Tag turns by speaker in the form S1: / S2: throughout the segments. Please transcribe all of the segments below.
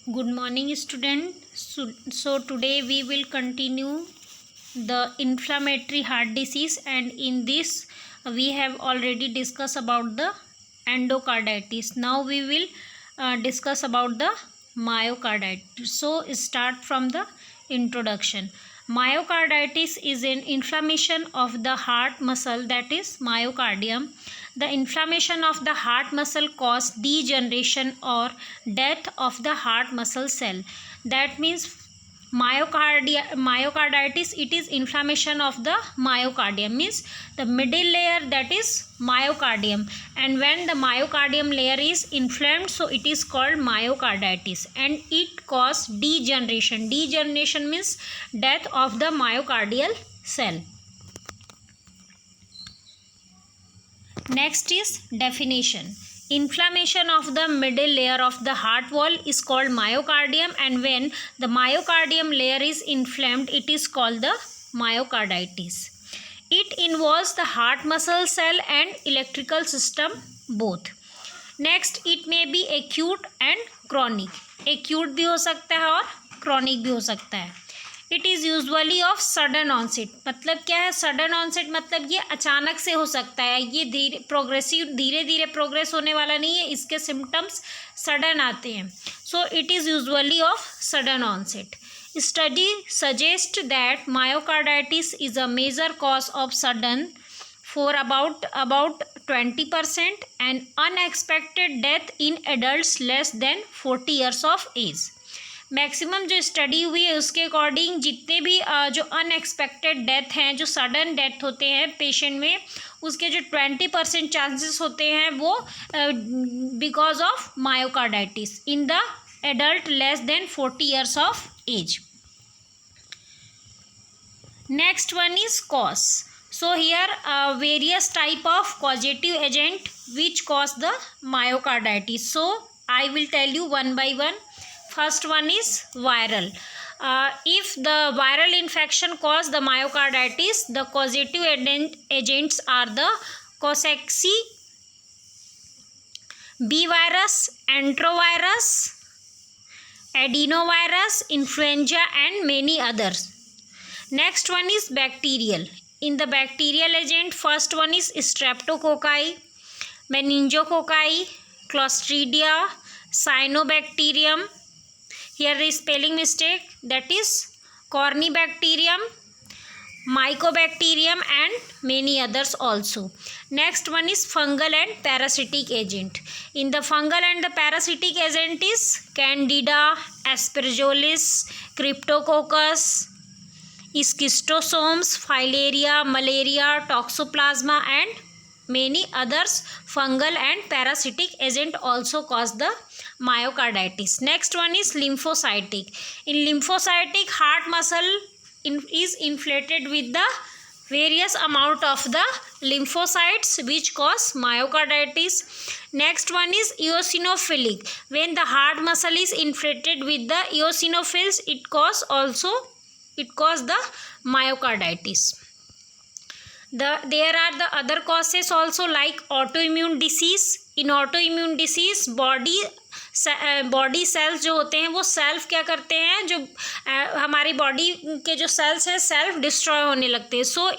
S1: Good morning, student. So today we will continue the inflammatory heart disease, and in this we have already discussed about the endocarditis. Now we will discuss about the myocarditis. So start from the introduction. Myocarditis is an inflammation of the heart muscle, that is myocardium. The inflammation of the heart muscle causes degeneration or death of the heart muscle cell. That means myocarditis, it is inflammation of the myocardium, means the middle layer, that is myocardium, and when the myocardium layer is inflamed, so it is called myocarditis, and it causes degeneration means death of the myocardial cell. Next is definition. Inflammation of the middle layer of the heart wall is called myocardium, and when the myocardium layer is inflamed, it is called the myocarditis. It involves the heart muscle cell and electrical system both. Next, it may be acute and chronic. Acute भी हो सकता है और chronic भी हो सकता है. It is usually of sudden onset. मतलब क्या है सडन ऑनसेट? मतलब ये अचानक से हो सकता है, ये धीरे धीरे प्रोग्रेस होने वाला नहीं है, इसके सिम्टम्स सडन आते हैं. So it is usually of sudden onset. Study suggest that myocarditis is a major cause of sudden for about 20% and unexpected death in adults less than 40 years of age. Maximum जो study हुई है उसके according जितने भी जो unexpected death हैं, जो sudden death होते हैं पेशेंट में, उसके जो 20% चांसेस होते हैं वो because of myocarditis in the adult less than 40 years of age. Next one is cause. So here various type of causative agent which cause the myocarditis. So I will tell you one by one. First one is viral. If the viral infection cause the myocarditis, the causative agents are the Coxsackie, B virus, enterovirus, adenovirus, influenza and many others. Next one is bacterial. In the bacterial agent, first one is streptococci, meningococci, clostridia, cyanobacterium. Here the spelling mistake, that is corynebacterium, mycobacterium and many others also. Next one is fungal and parasitic agent. In the fungal and the parasitic agent is candida, aspergillus, cryptococcus, schistosomes, filaria, malaria, toxoplasma and many others fungal and parasitic agent also cause the myocarditis. Next one is lymphocytic. In lymphocytic, heart muscle is inflated with the various amount of the lymphocytes which cause myocarditis. Next one is eosinophilic. When the heart muscle is inflated with the eosinophils, it cause the myocarditis. There are the other causes also like autoimmune disease. In autoimmune disease, body cells जो होते हैं वो self क्या करते हैं, जो हमारी body के जो सेल्स हैं सेल्फ डिस्ट्रॉय होने लगते हैं. So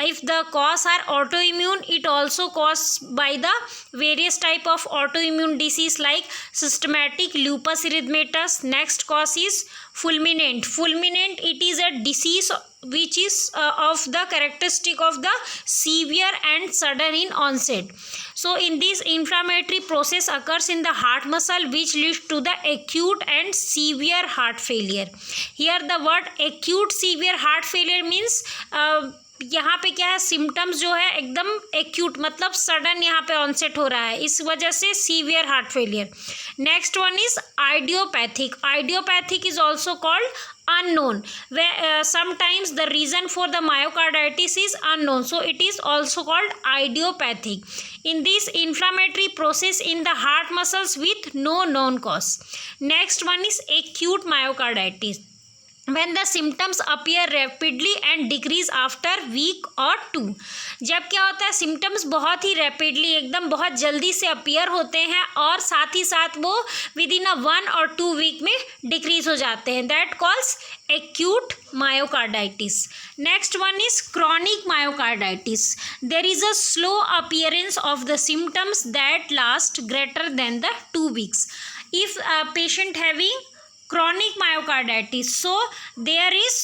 S1: if the cause are autoimmune, it also cause by the various type of autoimmune disease like systematic lupus erythematosus. Next cause is fulminant. It is a disease which is of the characteristic of the severe and sudden in onset. So in this inflammatory process occurs in the heart muscle which leads to the acute and severe heart failure. Here the word acute severe heart failure means यहाँ पे क्या है, symptoms जो है एकदम acute, मतलब sudden यहाँ पे ऑनसेट हो रहा है, इस वजह से severe heart failure. Next one is idiopathic. Idiopathic is also called unknown, where sometimes the reason for the myocarditis is unknown, so it is also called idiopathic. In this inflammatory process in the heart muscles with no known cause. Next one is acute myocarditis. when the symptoms appear rapidly and decrease after week or 2। जब क्या होता है, symptoms बहुत ही rapidly एकदम बहुत जल्दी से appear होते हैं और साथ ही साथ वो विद इन 1 और 2 वीक में डिक्रीज हो जाते हैं, that calls acute myocarditis। Next one is chronic myocarditis। There is a slow appearance of the symptoms that last greater than the 2 weeks। If a patient having chronic myocarditis, so there is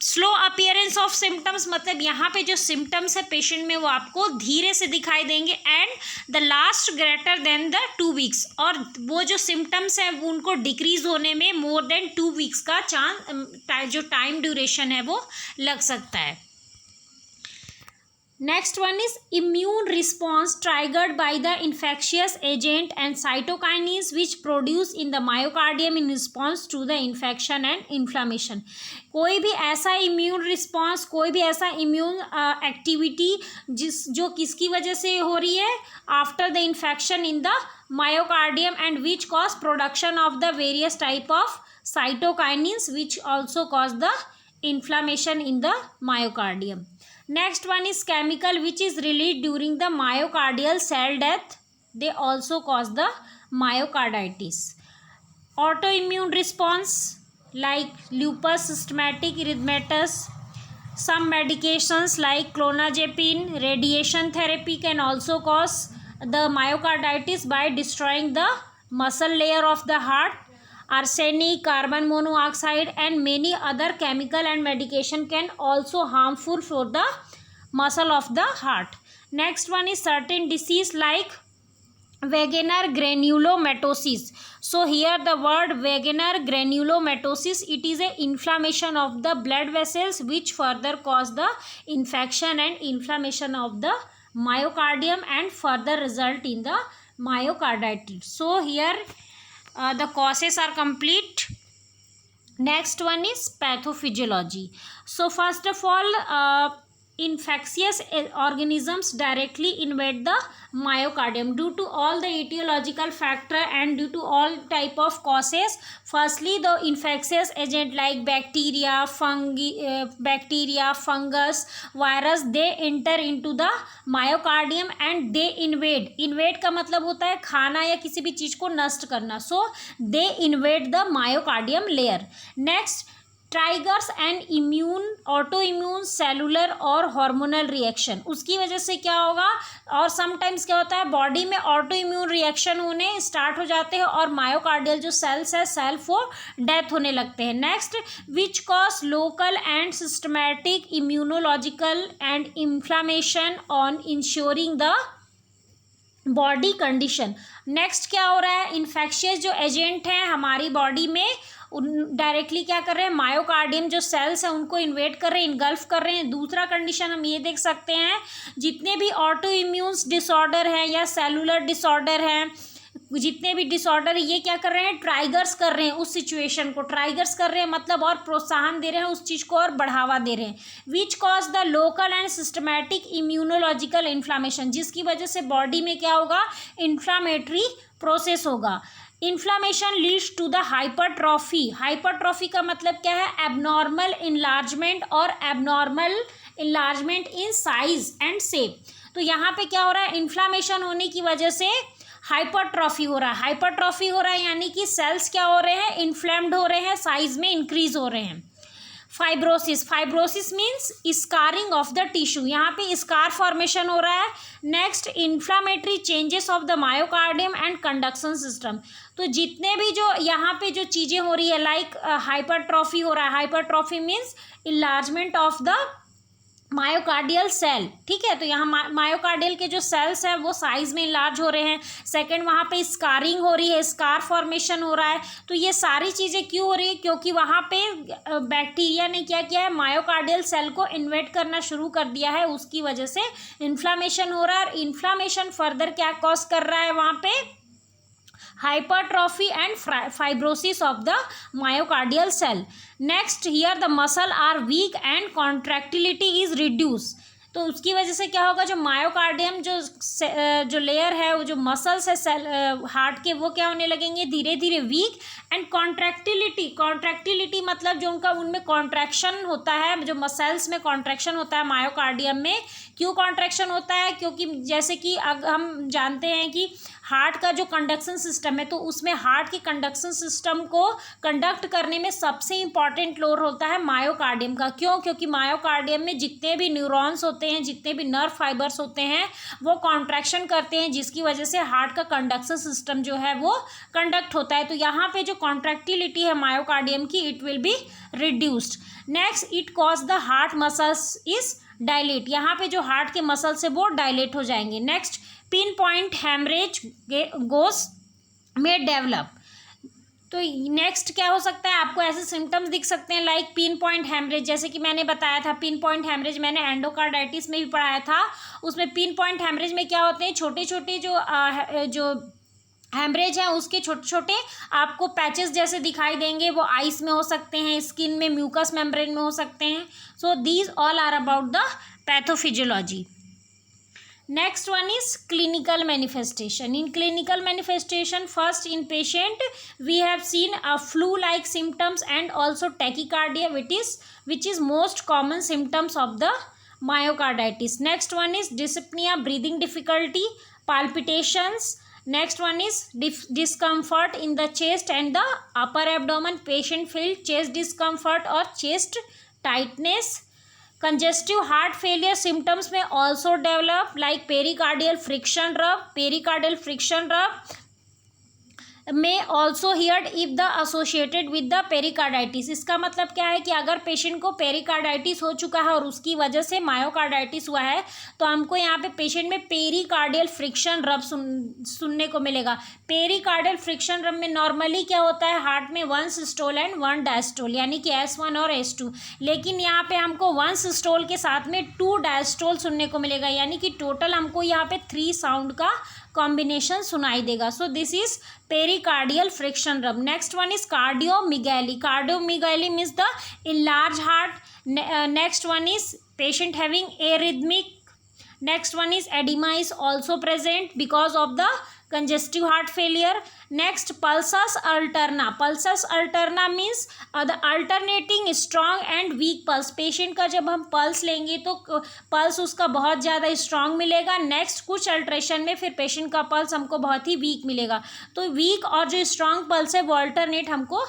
S1: slow appearance of symptoms, मतलब यहाँ पे जो symptoms है patient में वो आपको धीरे से दिखाई देंगे and the last greater than the 2 weeks, और वो जो symptoms है वो उनको डिक्रीज होने में more than 2 weeks का चांस जो टाइम ड्यूरेशन है वो लग सकता है। Next one is immune response triggered by the infectious agent and cytokines which produce in the myocardium in response to the infection and inflammation। कोई भी ऐसा इम्यून रिस्पॉन्स, कोई भी ऐसा इम्यून एक्टिविटी जो किसकी वजह से हो रही है, after the infection in the myocardium and which cause production of the various type of cytokinins which also cause the inflammation in the myocardium। Next one is chemical which is released during the myocardial cell death, they also cause the myocarditis। Autoimmune response like lupus systematic erythematous, some medications like clonazepam, radiation therapy can also cause the myocarditis by destroying the muscle layer of the heart। Arsenic, carbon monoxide and many other chemical and medication can also harmful for the muscle of the heart। Next one is certain disease like Wegener granulomatosis। So here the word Wegener granulomatosis, it is a inflammation of the blood vessels which further cause the infection and inflammation of the myocardium and further result in the myocarditis। So here the causes are complete। Next one is pathophysiology। So first of all, infectious organisms directly invade the myocardium due to all the etiological factor and due to all type of causes। Firstly, the infectious agent like bacteria, fungus, virus, they enter into the myocardium and they invade का मतलब होता है खाना या किसी भी चीज को नष्ट करना। So they invade the myocardium layer। Next, triggers and immune autoimmune cellular और हार्मोनल रिएक्शन, उसकी वजह से क्या होगा, और समटाइम्स क्या होता है बॉडी में ऑटो इम्यून रिएक्शन होने स्टार्ट हो जाते हैं और मायोकार्डियल जो सेल्स है सेल्फ वो डेथ होने लगते हैं। Next, which cause local and systematic immunological and inflammation on ensuring the body condition. Next क्या हो रहा है, इन्फेक्शियस जो एजेंट हैं हमारी बॉडी में डायरेक्टली क्या कर रहे हैं, मायोकार्डियम जो सेल्स हैं उनको इन्वेड कर रहे हैं, इनगल्फ कर रहे हैं। दूसरा कंडीशन हम ये देख सकते हैं, जितने भी ऑटो इम्यून्स डिसऑर्डर हैं या सेलुलर डिसऑर्डर हैं, जितने भी डिसऑर्डर ये क्या कर रहे हैं, ट्राइगर्स कर रहे हैं उस सिचुएशन को, ट्राइगर्स कर रहे हैं मतलब और प्रोत्साहन दे रहे हैं उस चीज़ को और बढ़ावा दे रहे हैं। Which cause the local and systematic immunological inflammation, जिसकी वजह से बॉडी में क्या होगा, इन्फ्लामेटरी प्रोसेस होगा। Inflammation leads to the hypertrophy. Hypertrophy का मतलब क्या है, एबनॉर्मल इनलार्जमेंट और abnormal enlargement in size and shape. तो यहाँ पे क्या हो रहा है, इन्फ्लामेशन होने की वजह से हाइपरट्रॉफी हो रहा है। हाइपरट्रॉफी हो रहा है यानी कि सेल्स क्या हो रहे हैं, इन्फ्लेम्ड हो रहे हैं, साइज में इंक्रीज हो रहे हैं। Fibrosis, fibrosis means scarring of the tissue, यहाँ पे स्कार फॉर्मेशन हो रहा है। Next, inflammatory changes of the myocardium and conduction system. तो जितने भी जो यहाँ पे जो चीज़ें हो रही है लाइक हाइपरट्रॉफी हो रहा है, hypertrophy means enlargement of the myocardial cell, ठीक है। तो यहाँ मायोकार्डियल के जो सेल्स हैं वो साइज में इनलार्ज हो रहे हैं। सेकंड, वहाँ पे स्कारिंग हो रही है, स्कार फॉर्मेशन हो रहा है। तो ये सारी चीज़ें क्यों हो रही है, क्योंकि वहाँ पे बैक्टीरिया ने क्या किया है, मायोकार्डियल सेल को इन्वेड करना शुरू कर दिया है, उसकी वजह से इन्फ्लामेशन हो रहा है। और इन्फ्लामेशन फर्दर क्या कॉज कर रहा है, वहाँ पे hypertrophy and fibrosis of the myocardial cell. Next, here the muscle are weak and contractility is reduced. तो उसकी वजह से क्या होगा, जो मायोकार्डियम जो लेयर है, वो जो मसल्स है सेल हार्ट के, वो क्या होने लगेंगे, धीरे धीरे वीक। एंड कॉन्ट्रैक्टिलिटी मतलब जो उनका उनमें कॉन्ट्रैक्शन होता है, जो मसल्स में कॉन्ट्रैक्शन होता है मायोकार्डियम में। क्यों कॉन्ट्रैक्शन होता है, क्योंकि जैसे कि हम जानते हैं कि हार्ट का जो कंडक्शन सिस्टम है, तो उसमें हार्ट के कंडक्शन सिस्टम को कंडक्ट करने में सबसे इंपॉर्टेंट रोल होता है मायोकार्डियम का। क्यों, क्योंकि मायोकार्डियम में जितने भी न्यूरॉन्स होते हैं, जितने भी नर्व फाइबर्स होते हैं, वो कॉन्ट्रैक्शन करते हैं, जिसकी वजह से हार्ट का कंडक्शन सिस्टम जो है वो कंडक्ट होता है। तो यहाँ पे जो कॉन्ट्रैक्टिलिटी है मायोकार्डियम की, it will be reduced. Next, it cause the heart muscles is dilate, यहाँ पे जो हार्ट के मसल्स है वो डायलेट हो जाएंगे। नेक्स्ट, पिन पॉइंट हैमरेज गोस में डेवलप। तो नेक्स्ट क्या हो सकता है, आपको ऐसे सिम्टम्स दिख सकते हैं लाइक पिन पॉइंट हैमरेज, जैसे कि मैंने बताया था पिन पॉइंट हैमरेज मैंने एंडोकार्डाइटिस में भी पढ़ाया था। उसमें पिन पॉइंट हैमरेज में क्या होते हैं, छोटे छोटे जो हैमरेज है उसके छोटे छोटे आपको पैचेस जैसे दिखाई देंगे, वो आइस में हो सकते हैं, स्किन में, म्यूकस मेम्ब्रेन में हो सकते हैं। So these all are about the pathophysiology. Next one is clinical manifestation. In clinical manifestation, first in patient we have seen a flu-like symptoms and also tachycardia, which is most common symptoms of the myocarditis. Next one is dyspnea, breathing difficulty, palpitations. Next one is discomfort in the chest and the upper abdomen. Patient feel chest discomfort or chest tightness. Congestive heart failure symptoms may also develop like pericardial friction rub. Pericardial friction rub may also heard if the associated with the pericarditis. इसका मतलब क्या है कि अगर patient को pericarditis हो चुका है और उसकी वजह से मायोकार्डाइटिस हुआ है, तो हमको यहाँ पे पेशेंट में पेरिकार्डियल फ्रिक्शन रब सुनने को मिलेगा। पेरिकार्डियल फ्रिक्शन रब में नॉर्मली क्या होता है, हार्ट में 1 सिस्टोल एंड 1 डायस्टोल, यानी कि S1 और S2, लेकिन यहाँ पे हमको 1 सिस्टोल के साथ में 2 डायस्टोल सुनने को मिलेगा, यानी कि टोटल हमको यहाँ पे 3 साउंड का कॉम्बिनेशन सुनाई देगा। So this is pericardial friction rub. Next one is cardiomegaly. Cardiomegaly means the enlarged heart. Next one is patient having arrhythmic. Next one is edema is also present because of the congestive heart failure. Next, pulsus alterna. Pulsus alterna means the alternating strong and weak pulse. Patient का जब हम pulse लेंगे तो pulse उसका बहुत ज़्यादा strong मिलेगा। Next, कुछ अल्ट्रेशन में फिर पेशेंट का पल्स हमको बहुत ही वीक मिलेगा। तो वीक और जो स्ट्रांग पल्स है वो अल्टरनेट हमको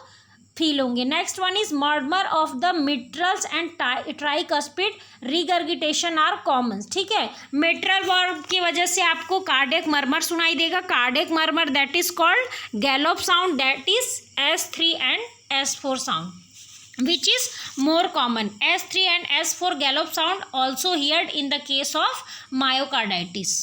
S1: फील होंगे। Next one is murmur of the mitrals and tricuspid regurgitation are common. ठीक है, मिट्रल वर्ब की वजह से आपको कार्डियक मर्मर सुनाई देगा। Cardiac murmur that is called gallop sound, that is S3 and S4 sound, which is more common. S3 and S4 gallop sound also heard in the case of myocarditis.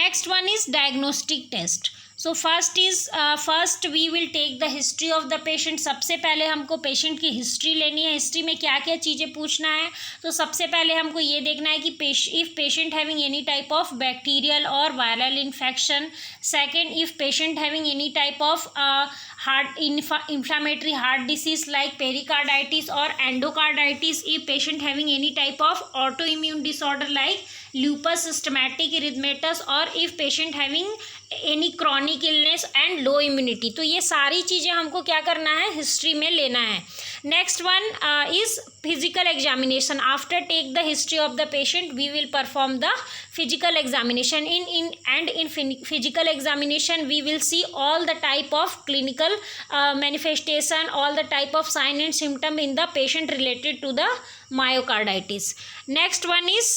S1: Next one is diagnostic test. So first we will take the history of the patient. सबसे पहले हमको patient की history लेनी है। History में क्या क्या चीज़ें पूछना है, तो सबसे पहले हमको ये देखना है कि if patient having any type of bacterial or viral infection. Second, if patient having any type of heart inflammatory heart disease like pericarditis or endocarditis. If patient having any type of autoimmune disorder like lupus systematic erythematous, or if patient having any chronic illness and low immunity. तो ये सारी चीज़ें हमको क्या करना है, history में लेना है। Next one is physical examination. After take the history of the patient we will perform the physical examination. In physical examination we will see all the type of clinical manifestation, all the type of sign and symptom in the patient related to the myocarditis. Next one is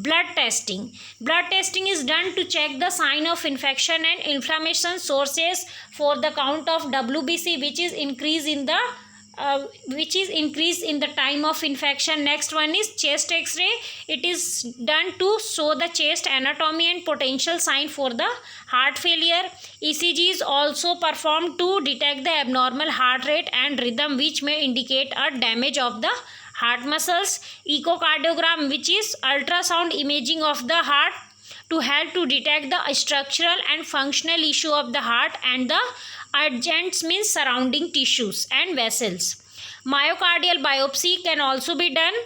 S1: blood testing. Blood testing is done to check the sign of infection and inflammation sources for the count of WBC, which is increase in the time of infection. Next one is chest X-ray. It is done to show the chest anatomy and potential sign for the heart failure. ECG is also performed to detect the abnormal heart rate and rhythm, which may indicate a damage of the heart muscles. Echocardiogram, which is ultrasound imaging of the heart to help to detect the structural and functional issue of the heart and the adjacent means surrounding tissues and vessels. Myocardial biopsy can also be done.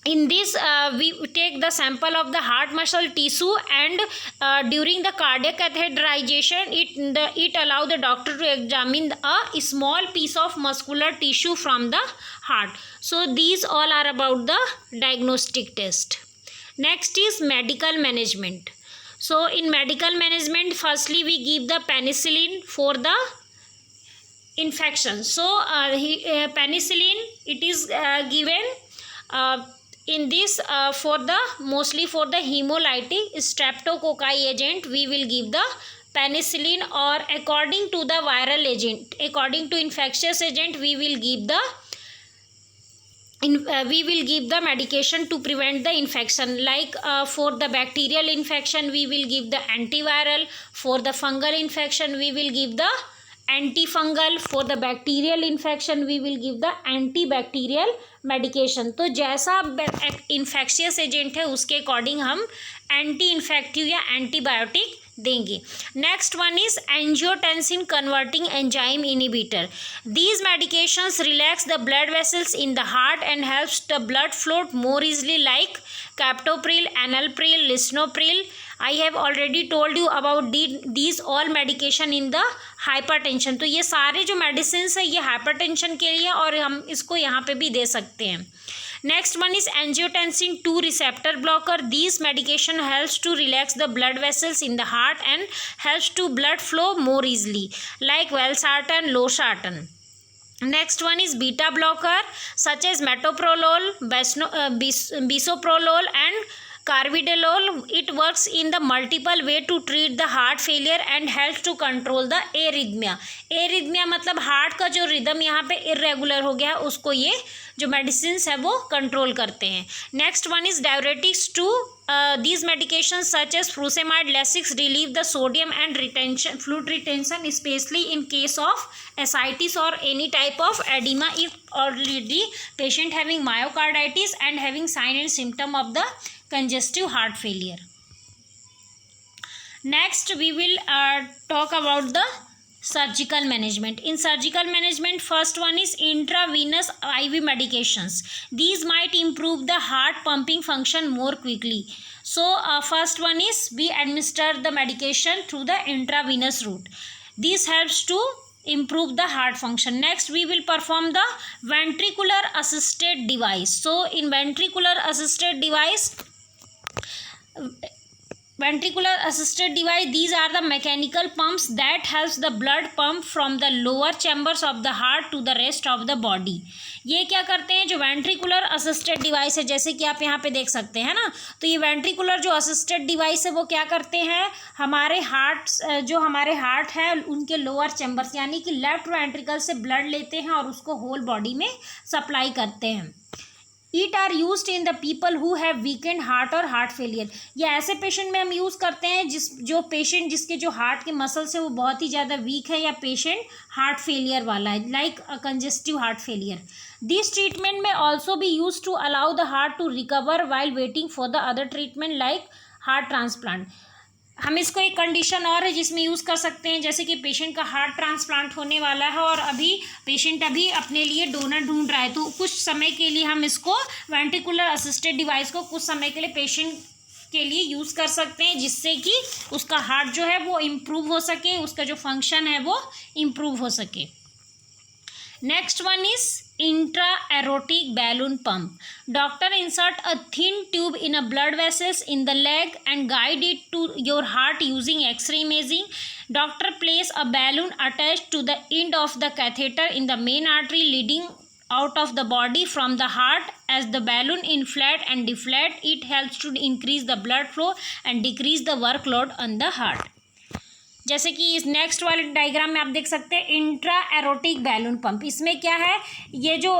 S1: In this, we take the sample of the heart muscle tissue, and during the cardiac catheterization, it allow the doctor to examine a small piece of muscular tissue from the heart. So these all are about the diagnostic test. Next is medical management. So in medical management, firstly we give the penicillin for the infection. So penicillin, it is given in this for the mostly for the hemolytic streptococci agent we will give the penicillin, or according to the viral agent, according to infectious agent we will give the medication to prevent the infection. Like for the bacterial infection we will give the antiviral, for the fungal infection we will give the antifungal, for the bacterial infection we will give the antibacterial medication. तो जैसा infectious agent है उसके according हम anti infective या antibiotic देंगे. Next one is angiotensin converting enzyme inhibitor. These medications relax the blood vessels in the heart and helps the blood flow more easily, like captopril, enalapril, lisinopril. I have already told you about these all medication in the hypertension. तो ये सारे जो medicine है ये hypertension के लिए, और हम इसको यहाँ पे भी दे सकते हैं. Next one is angiotensin 2 receptor blocker. This medication helps to relax the blood vessels in the heart and helps to blood flow more easily, like valsartan, losartan. Next one is beta blocker such as metoprolol, bisoprolol and carvedilol. It works in the multiple way to treat the heart failure and helps to control the arrhythmia. arrhythmia मतलब heart का जो rhythm यहाँ पे irregular हो गया है उसको ये जो मेडिसिन है वो कंट्रोल करते हैं. Next one is diuretics too. These medications such as furosemide, Lasix relieve the sodium and fluid retention, especially in case of ascites or any type of edema if already patient having myocarditis and having sign and symptom of the congestive heart failure. Next we will talk about the surgical management. In surgical management, first one is intravenous IV medications. These might improve the heart pumping function more quickly. So first one is we administer the medication through the intravenous route. This helps to improve the heart function. Next we will perform the ventricular assisted device. So in ventricular assisted device, these are the mechanical pumps that helps the blood pump from the lower chambers of the heart to the rest of the body. ये क्या करते हैं, जो ventricular assisted device है, जैसे कि आप यहाँ पे देख सकते हैं ना, तो ये वेंट्रिकुलर जो असिस्टेड डिवाइस है वो क्या करते हैं, हमारे हार्ट है उनके लोअर चैम्बर्स यानी कि लेफ्ट वेंट्रिकल से ब्लड लेते हैं और उसको होल बॉडी में सप्लाई करते हैं. It are used in the people who have weakened heart और हार्ट फेलियर. ये ऐसे पेशेंट में हम यूज़ करते हैं जिसके जो हार्ट के मसल्स है वो बहुत ही ज़्यादा वीक है, या पेशेंट हार्ट फेलियर वाला है, like congestive heart failure. This treatment में also be use to allow the heart to recover while waiting for the other treatment like heart transplant. हम इसको एक कंडीशन और है जिसमें यूज़ कर सकते हैं, जैसे कि पेशेंट का हार्ट ट्रांसप्लांट होने वाला है और पेशेंट अभी अपने लिए डोनर ढूंढ रहा है, तो कुछ समय के लिए हम इसको वेंट्रिकुलर असिस्टेड डिवाइस को कुछ समय के लिए पेशेंट के लिए यूज़ कर सकते हैं, जिससे कि उसका हार्ट जो है वो इम्प्रूव हो सके, उसका जो फंक्शन है वो इम्प्रूव हो सके. Next one is intra-aortic balloon pump. Doctor insert a thin tube in a blood vessels in the leg and guide it to your heart using X-ray imaging. Doctor place a balloon attached to the end of the catheter in the main artery leading out of the body from the heart. As the balloon inflate and deflate, it helps to increase the blood flow and decrease the workload on the heart. जैसे कि इस next वाले diagram में आप देख सकते हैं intra erotic balloon pump. इसमें क्या है, ये जो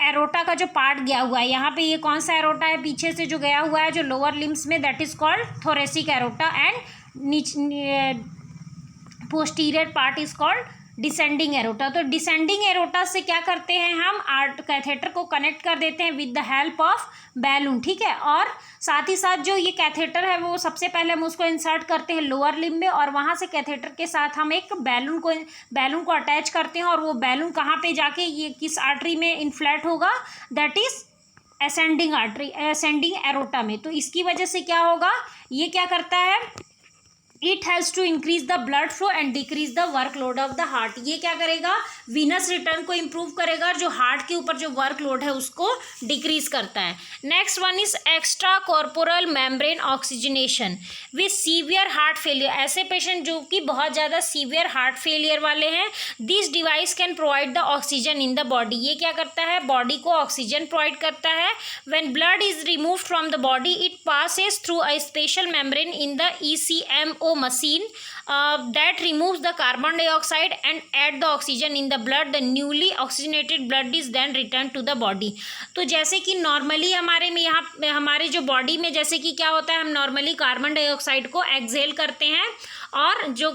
S1: एरोटा का जो पार्ट गया हुआ है, यहाँ पे ये कौन सा एरोटा है पीछे से जो गया हुआ है जो लोअर लिम्स में, that is called thoracic aorta, and posterior part is called descending aorta. तो डिसेंडिंग एरोटा से क्या करते हैं, हम कैथेटर को कनेक्ट कर देते हैं with the help of balloon. ठीक है, और साथ ही साथ जो ये कैथेटर है वो सबसे पहले हम उसको इंसर्ट करते हैं लोअर लिम्ब में, और वहाँ से कैथेटर के साथ हम एक बैलून को अटैच करते हैं, और वो बैलून कहाँ पे जाके ये किस आर्टरी में इन्फ्लेट होगा, that is ascending artery, ascending aorta में। तो इसकी वजह से क्या होगा, ये क्या करता है, it has to increase the blood flow and decrease the workload of the heart. ये क्या करेगा, वीनस रिटर्न को इंप्रूव करेगा, जो हार्ट के ऊपर जो वर्कलोड है उसको डिक्रीज करता है। Next one is extra corporal membrane oxygenation with severe heart failure. ऐसे पेशेंट जो कि बहुत ज़्यादा सीवियर हार्ट फेलियर वाले हैं, this device can provide the oxygen in the body. ये क्या करता है, बॉडी को ऑक्सीजन प्रोवाइड करता है। When blood is removed from the body, it passes through a special membrane in the ECMO machine that removes the carbon dioxide and add the oxygen in the blood. The newly oxygenated blood is then returned to the body. तो जैसे कि normally हमारे में यहाँ हमारे जो body में जैसे कि क्या होता है, हम नॉर्मली कार्बन डाइऑक्साइड को एक्सहेल करते हैं और जो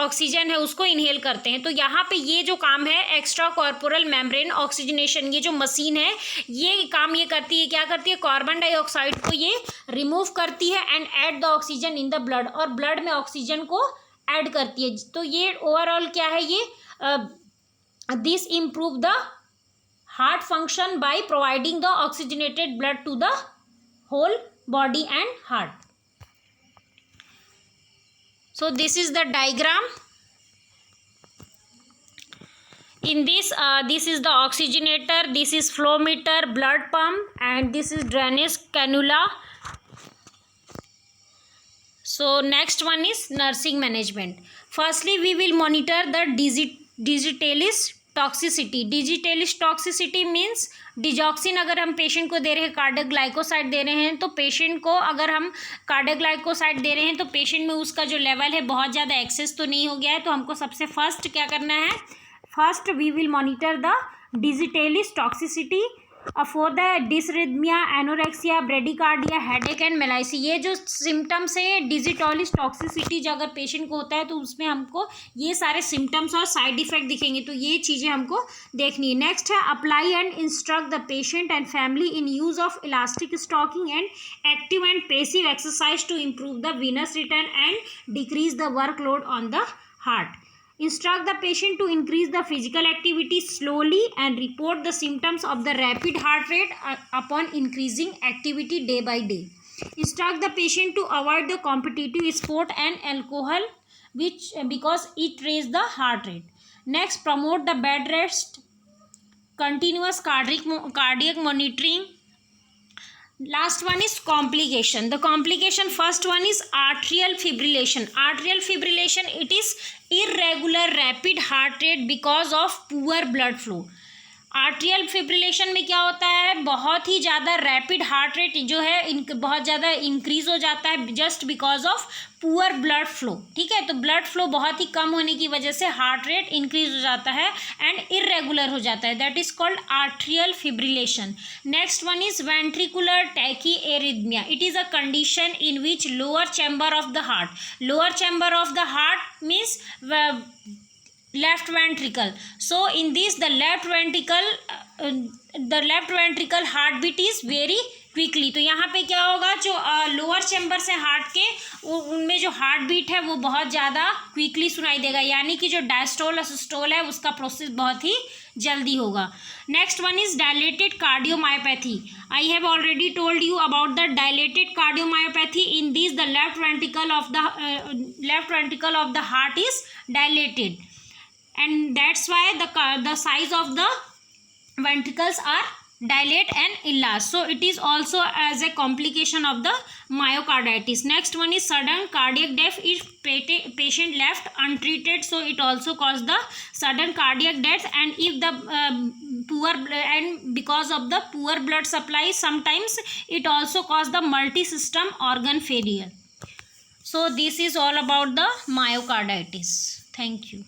S1: ऑक्सीजन है उसको इनहेल करते हैं। तो यहाँ पे ये जो काम है एक्स्ट्रा कॉर्पोरल मेम्ब्रेन ऑक्सीजनेशन, ये जो मशीन है ये काम ये करती है, क्या करती है, कार्बन डाइऑक्साइड को ये रिमूव करती है and add the oxygen in the blood, और ब्लड में ऑक्सीजन को ऐड करती है। तो ये ओवरऑल क्या है, ये this improve the heart function by providing the oxygenated blood to the whole body and heart. So this is the diagram. In this, this is the oxygenator, this is flow meter, blood pump, and this is drainage cannula. So next one is nursing management. Firstly, we will monitor the digitalis toxicity. Digitalis toxicity means digoxin अगर हम patient को दे रहे हैं, cardiac glycoside दे रहे हैं, तो patient को अगर हम कार्डियक ग्लाइकोसाइड दे रहे हैं तो पेशेंट में उसका जो लेवल है बहुत ज़्यादा एक्सेस तो नहीं हो गया है। तो हमको सबसे फर्स्ट क्या करना है, first we will monitor the digitalis toxicity for the dysrhythmia, anorexia, bradycardia, headache and malaise. ये जो सिम्टम्स है डिजिटलिस टॉक्सिसिटी जो अगर पेशेंट को होता है तो उसमें हमको ये सारे सिम्टम्स और साइड इफेक्ट दिखेंगे, तो ये चीज़ें हमको देखनी है। नेक्स्ट है apply and instruct the patient and family in use of elastic stocking and active and passive exercise to improve the venous return and decrease the workload on the heart. Instruct the patient to increase the physical activity slowly and report the symptoms of the rapid heart rate upon increasing activity day by day. Instruct the patient to avoid the competitive sport and alcohol because it raises the heart rate. Next, promote the bed rest, continuous cardiac monitoring. Last one is complication. The complication, first one is atrial fibrillation. Atrial fibrillation, it is irregular rapid heart rate because of poor blood flow. Atrial fibrillation में क्या होता है, बहुत ही ज़्यादा rapid heart rate जो है बहुत ज़्यादा इंक्रीज हो जाता है just because of poor blood flow. ठीक है, तो ब्लड फ्लो बहुत ही कम होने की वजह से हार्ट रेट इंक्रीज हो जाता है एंड इरेगुलर हो जाता है, that is called atrial fibrillation. Next one is ventricular tachyarrhythmia. It is a condition in which lower chamber of the heart, lower chamber of the heart means left ventricle. So in this the left ventricle heartbeat is very quickly. तो यहाँ पे क्या होगा, जो lower chamber से heart के उनमें जो हार्ट बीट है वो बहुत ज़्यादा क्विकली सुनाई देगा, यानी कि जो डायस्टोल सिस्टोल है उसका प्रोसेस बहुत ही जल्दी होगा। Next one is dilated cardiomyopathy. I have already told you about the dilated cardiomyopathy. In this the left ventricle of the heart is dilated and that's why the size of the ventricles are dilate and enlarge. So it is also as a complication of the myocarditis. Next one is sudden cardiac death. If patient left untreated, so it also cause the sudden cardiac death. And if the because of the poor blood supply, sometimes it also cause the multi-system organ failure. So this is all about the myocarditis. Thank you.